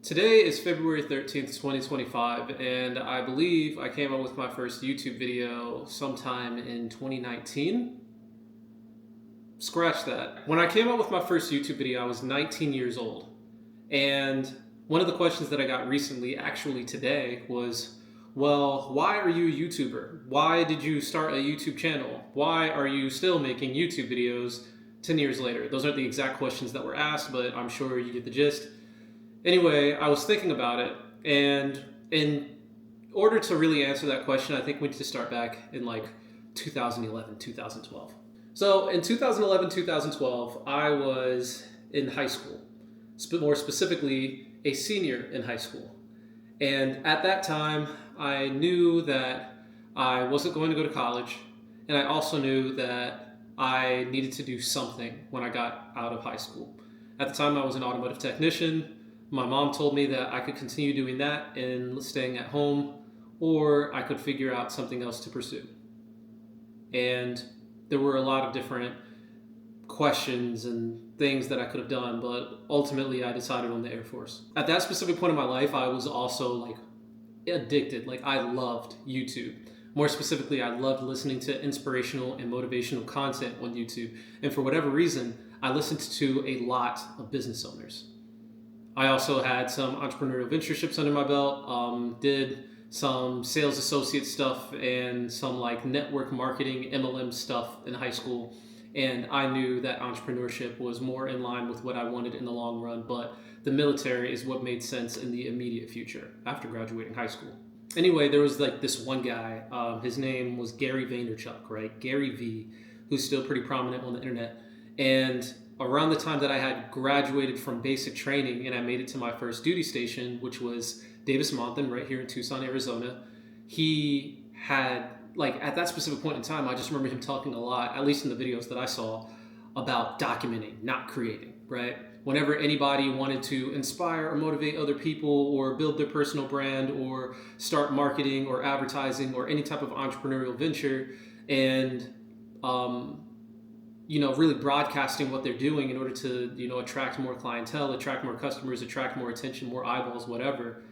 Today is February 13th, 2025, and I believe I came up with my first YouTube video sometime in 2019. Scratch that. When I came up with my first YouTube video, I was 19 years old. And one of the questions that I got recently, actually today, was, well, why are you a YouTuber? Why did you start a YouTube channel? Why are you still making YouTube videos 10 years later? Those aren't the exact questions that were asked, but I'm sure you get the gist. Anyway, I was thinking about it, and in order to really answer that question, I think we need to start back in like 2011, 2012. So in 2011, 2012, I was in high school, more specifically a senior in high school. And at that time, I knew that I wasn't going to go to college, and I also knew that I needed to do something when I got out of high school. At the time, I was an automotive technician. My mom told me that I could continue doing that and staying at home, or I could figure out something else to pursue. And there were a lot of different questions and things that I could have done, but ultimately I decided on the Air Force. At that specific point in my life, I was also like addicted. Like I loved YouTube. More specifically, I loved listening to inspirational and motivational content on YouTube. And for whatever reason, I listened to a lot of business owners. I also had some entrepreneurial ventureships under my belt, did some sales associate stuff and some like network marketing MLM stuff in high school. And I knew that entrepreneurship was more in line with what I wanted in the long run, but the military is what made sense in the immediate future after graduating high school. Anyway, there was like this one guy, his name was Gary Vaynerchuk, right? Gary V, who's still pretty prominent on the internet. And around the time that I had graduated from basic training and I made it to my first duty station, which was Davis-Monthan right here in Tucson, Arizona, he had, like at that specific point in time, I just remember him talking a lot, at least in the videos that I saw, about documenting, not creating, right? Whenever anybody wanted to inspire or motivate other people or build their personal brand or start marketing or advertising or any type of entrepreneurial venture and, really broadcasting what they're doing in order to, attract more clientele, attract more customers, attract more attention, more eyeballs, whatever,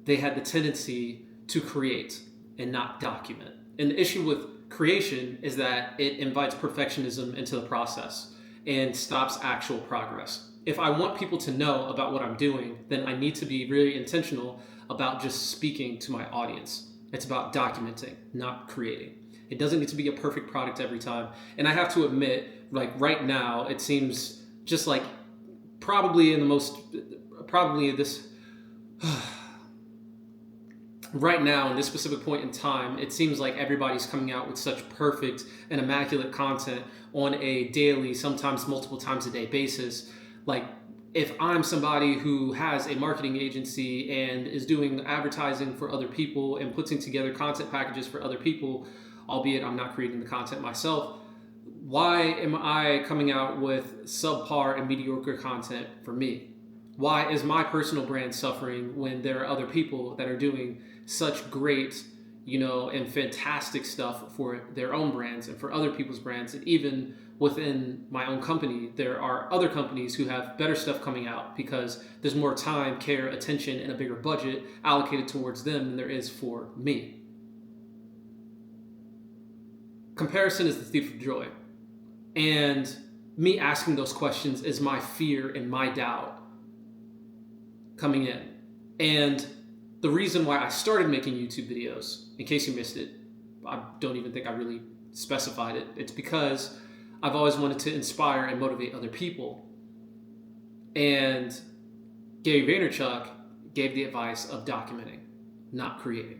they had the tendency to create and not document. And the issue with creation is that it invites perfectionism into the process and stops actual progress. If I want people to know about what I'm doing, then I need to be really intentional about just speaking to my audience. It's about documenting, not creating. It doesn't need to be a perfect product every time. And I have to admit, like right now, it seems just like probably right now in this specific point in time, it seems like everybody's coming out with such perfect and immaculate content on a daily, sometimes multiple times a day basis. Like if I'm somebody who has a marketing agency and is doing advertising for other people and putting together content packages for other people, albeit I'm not creating the content myself, why am I coming out with subpar and mediocre content for me? Why is my personal brand suffering when there are other people that are doing such great, and fantastic stuff for their own brands and for other people's brands? And even within my own company, there are other companies who have better stuff coming out because there's more time, care, attention, and a bigger budget allocated towards them than there is for me. Comparison is the thief of joy. And me asking those questions is my fear and my doubt coming in. And the reason why I started making YouTube videos, in case you missed it, I don't even think I really specified it. It's because I've always wanted to inspire and motivate other people. And Gary Vaynerchuk gave the advice of documenting, not creating.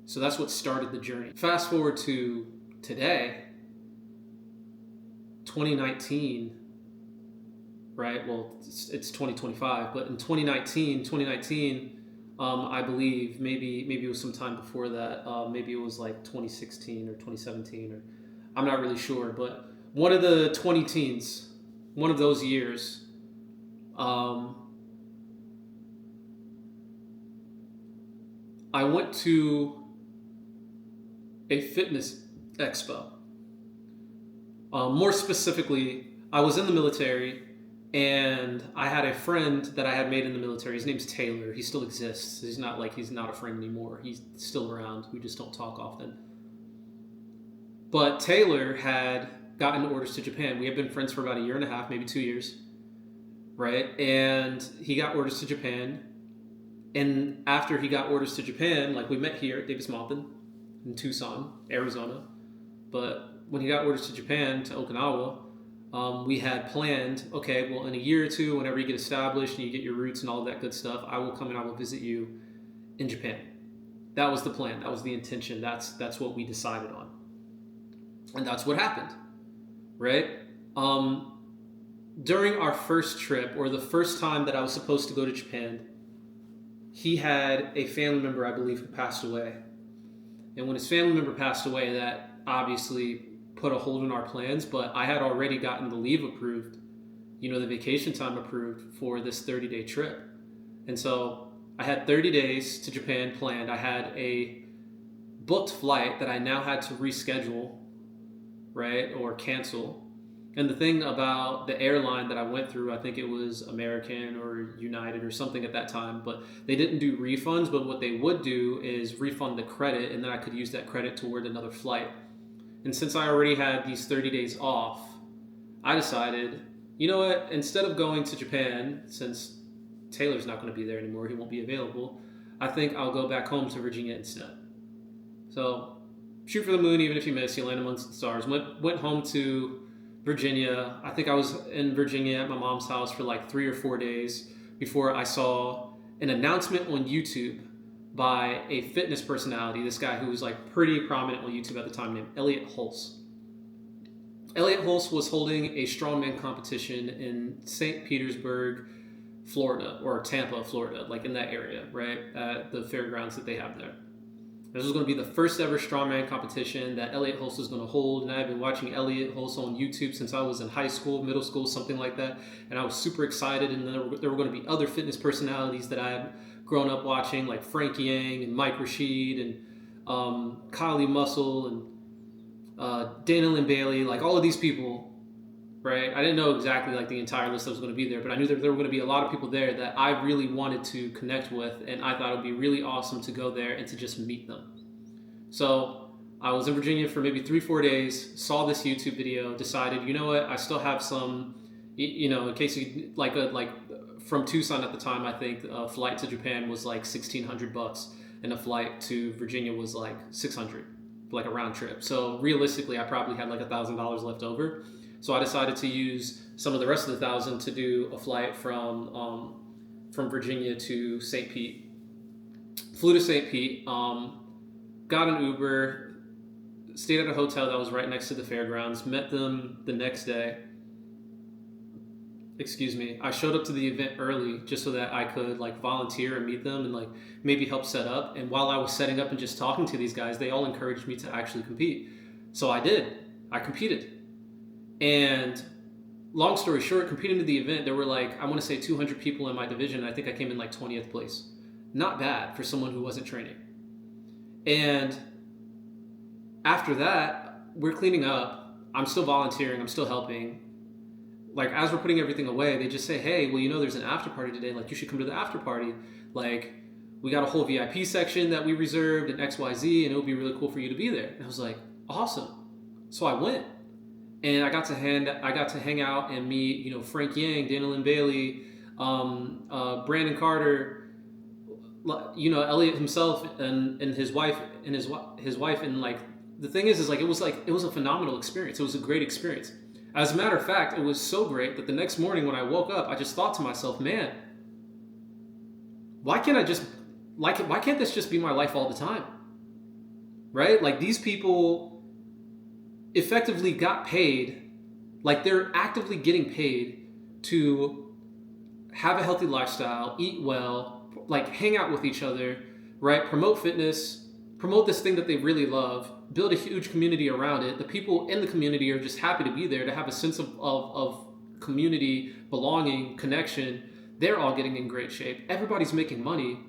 So that's what started the journey. Fast forward to today, 2019, right? Well, it's 2025, but in 2019, I believe maybe it was some time before that. Maybe it was like 2016 or 2017, or I'm not really sure. But one of the 20 teens, one of those years, I went to a fitness expo. More specifically, I was in the military And I had a friend that I had made in the military. His name's Taylor. He still exists. He's not a friend anymore. He's still around. We just don't talk often. But Taylor had gotten orders to Japan. We had been friends for about a year and a half, maybe 2 years, right? And he got orders to Japan. And after he got orders to Japan, like we met here at Davis Mountain in Tucson, Arizona. But when he got orders to Japan, to Okinawa, we had planned, okay, well, in a year or two, whenever you get established and you get your roots and all of that good stuff, I will come and I will visit you in Japan. That was the plan. That was the intention. That's what we decided on. And that's what happened, right? During our first trip, or the first time that I was supposed to go to Japan, he had a family member, I believe, who passed away. And when his family member passed away, that obviously put a hold on our plans, but I had already gotten the leave approved, the vacation time approved for this 30-day trip. And so I had 30 days to Japan planned. I had a booked flight that I now had to reschedule, right, or cancel. And the thing about the airline that I went through, I think it was American or United or something at that time, but they didn't do refunds, but what they would do is refund the credit, and then I could use that credit toward another flight. And since I already had these 30 days off, I decided, you know what, instead of going to Japan, since Taylor's not going to be there anymore, he won't be available, I think I'll go back home to Virginia instead. So shoot for the moon, even if you miss, you land amongst the stars. Went home to Virginia. I think I was in Virginia at my mom's house for like 3 or 4 days before I saw an announcement on YouTube by a fitness personality, this guy who was like pretty prominent on YouTube at the time, named Elliot Hulse. Elliot Hulse was holding a strongman competition in St. Petersburg, Florida, or Tampa, Florida, like in that area, right, at the fairgrounds that they have there. This was going to be the first ever strongman competition that Elliot Hulse was going to hold, and I've been watching Elliot Hulse on YouTube since I was in high school, middle school, something like that, and I was super excited, and there were going to be other fitness personalities that I had grown up watching, like Frank Yang and Mike Rashid and Kylie Muscle and Dana Lynn Bailey, like all of these people, right? I didn't know exactly like the entire list that was going to be there, but I knew that there were going to be a lot of people there that I really wanted to connect with, and I thought it would be really awesome to go there and to just meet them. So I was in Virginia for maybe 3-4 days, saw this YouTube video, decided, you know what, I still have some, in case you like from Tucson at the time, I think a flight to Japan was like $1,600, and a flight to Virginia was like $600, like a round trip. So realistically, I probably had like $1,000 left over. So I decided to use some of the rest of the $1,000 to do a flight from Virginia to St. Pete. Flew to St. Pete, got an Uber, stayed at a hotel that was right next to the fairgrounds, met them the next day. I showed up to the event early just so that I could like volunteer and meet them and like maybe help set up. And while I was setting up and just talking to these guys, they all encouraged me to actually compete. So I did. I competed. And long story short, competing to the event, there were like, I want to say 200 people in my division. I think I came in like 20th place. Not bad for someone who wasn't training. And after that, we're cleaning up. I'm still volunteering. I'm still helping. Like, as we're putting everything away, they just say, hey, well, there's an after party today. Like, you should come to the after party. Like, we got a whole VIP section that we reserved and XYZ, and it would be really cool for you to be there. And I was like, awesome. So I went. And I got to hang out and meet, Frank Yang, Dana Lynn Bailey, Brandon Carter, Elliot himself and his wife and like the thing is like it was a phenomenal experience. It was a great experience. As a matter of fact, it was so great that the next morning when I woke up, I just thought to myself, man, why can't this just be my life all the time? Right? Like, these people effectively got paid, like they're actively getting paid to have a healthy lifestyle, eat well, like hang out with each other, right? Promote fitness, promote this thing that they really love, build a huge community around it. The people in the community are just happy to be there, to have a sense of community, belonging, connection. They're all getting in great shape. Everybody's making money.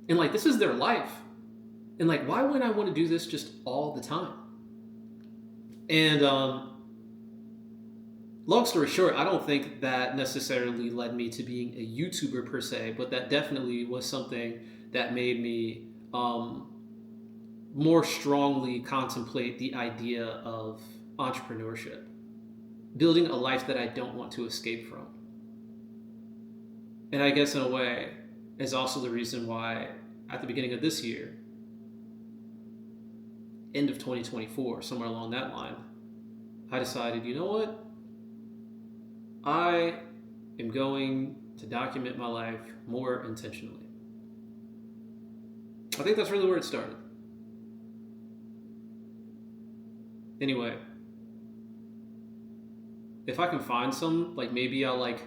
And like, this is their life. And like, why wouldn't I want to do this just all the time? And long story short, I don't think that necessarily led me to being a YouTuber per se, but that definitely was something that made me more strongly contemplate the idea of entrepreneurship, building a life that I don't want to escape from. And I guess in a way is also the reason why at the beginning of this year, end of 2024, somewhere along that line, I decided, you know what? I am going to document my life more intentionally. I think that's really where it started. Anyway, if I can find some, like maybe I'll like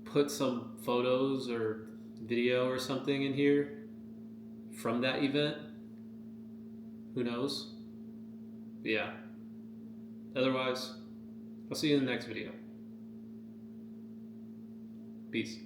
put some photos or video or something in here from that event. Who knows? But yeah. Otherwise, I'll see you in the next video. Peace.